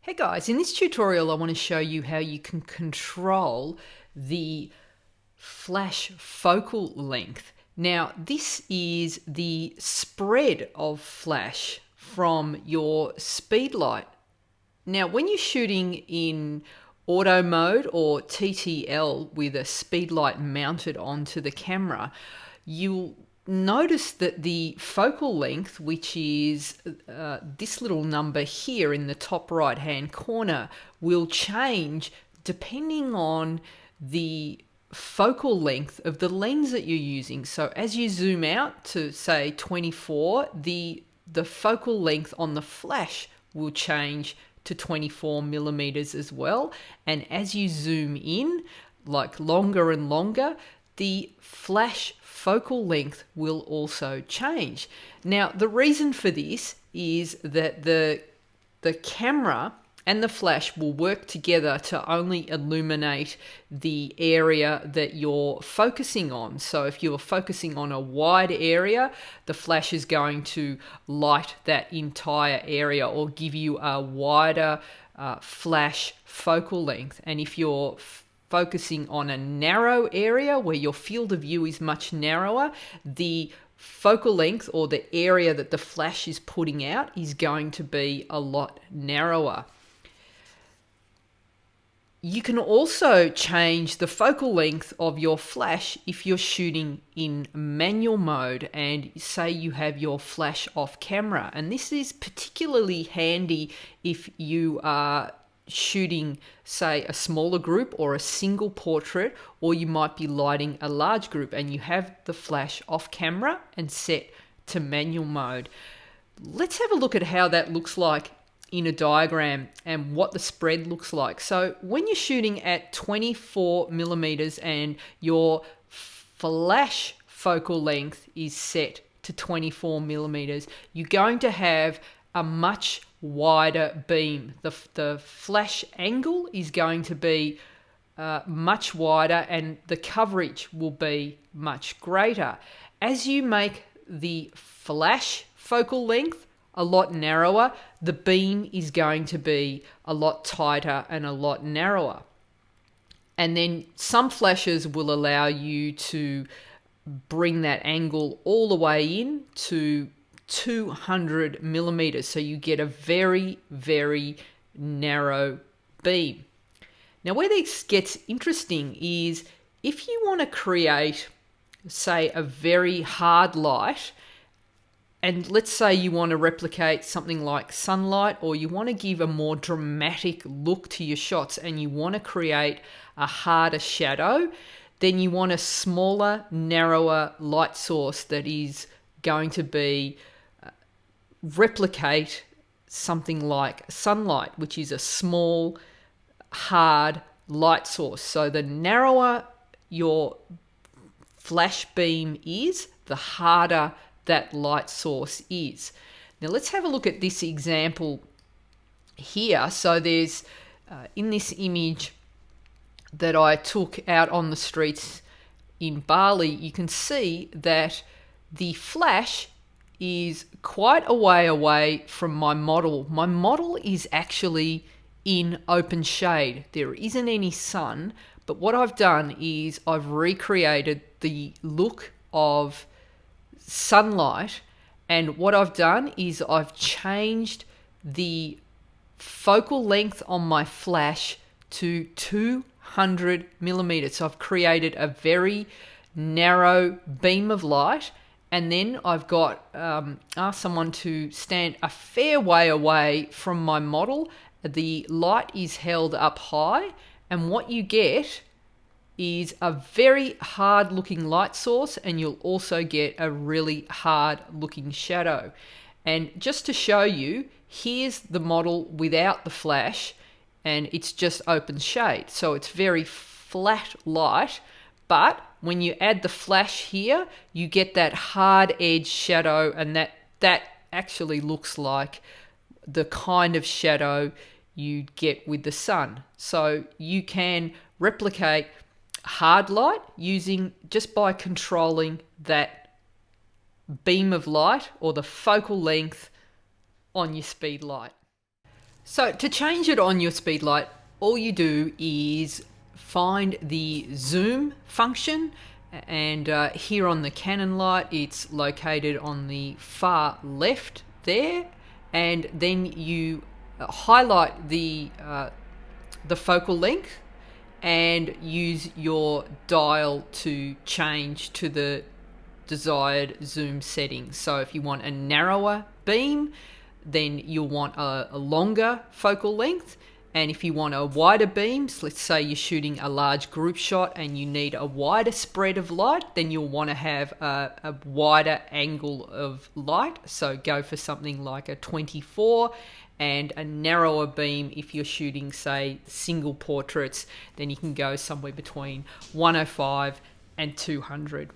Hey guys, in this tutorial I want to show you how you can control the flash focal length. Now this is the spread of flash from your speed light. Now when you're shooting in auto mode or TTL with a speed light mounted onto the camera, you'll notice that the focal length, which is this little number here in the top right hand corner, will change depending on the focal length of the lens that you're using. So as you zoom out to say 24, the focal length on the flash will change to 24 millimeters as well. And as you zoom in, like longer and longer, the flash focal length will also change. Now, the reason for this is that the camera and the flash will work together to only illuminate the area that you're focusing on. So if you're focusing on a wide area, the flash is going to light that entire area or give you a wider flash focal length. And if you're focusing on a narrow area where your field of view is much narrower, the focal length or the area that the flash is putting out is going to be a lot narrower. You can also change the focal length of your flash if you're shooting in manual mode and say you have your flash off camera. And this is particularly handy if you are shooting, say, a smaller group or a single portrait, or you might be lighting a large group and you have the flash off camera and set to manual mode. Let's have a look at how that looks like in a diagram and what the spread looks like. So when you're shooting at 24 millimeters and your flash focal length is set to 24 millimeters, you're going to have a much wider beam. The flash angle is going to be much wider and the coverage will be much greater. As you make the flash focal length a lot narrower, the beam is going to be a lot tighter and a lot narrower. And then some flashes will allow you to bring that angle all the way in to 200 millimeters. So you get a very, very narrow beam. Now where this gets interesting is if you want to create, say, a very hard light, and let's say you want to replicate something like sunlight, or you want to give a more dramatic look to your shots and you want to create a harder shadow, then you want a smaller, narrower light source that is going to be replicate something like sunlight, which is a small, hard light source. So the narrower your flash beam is, the harder that light source is. Now let's have a look at this example here. So there's in this image that I took out on the streets in Bali, you can see that the flash is quite a way away from my model. My model is actually in open shade. There isn't any sun, but what I've done is I've recreated the look of sunlight, and what I've done is I've changed the focal length on my flash to 200 millimeters. So I've created a very narrow beam of light, and then I've got asked someone to stand a fair way away from my model. The light is held up high, and what you get is a very hard looking light source, and you'll also get a really hard looking shadow. And just to show you, here's the model without the flash, and it's just open shade. So it's very flat light, but when you add the flash here, you get that hard edge shadow, and that actually looks like the kind of shadow you'd get with the sun. So you can replicate hard light using just by controlling that beam of light or the focal length on your speed light. So to change it on your speedlight, all you do is find the zoom function, and here on the Canon light it's located on the far left there, and then you highlight the focal length and use your dial to change to the desired zoom setting. So if you want a narrower beam, then you'll want a longer focal length. And if you want a wider beam, so let's say you're shooting a large group shot and you need a wider spread of light, then you'll want to have a wider angle of light. So go for something like a 24, and a narrower beam if you're shooting, say, single portraits, then you can go somewhere between 105 and 200.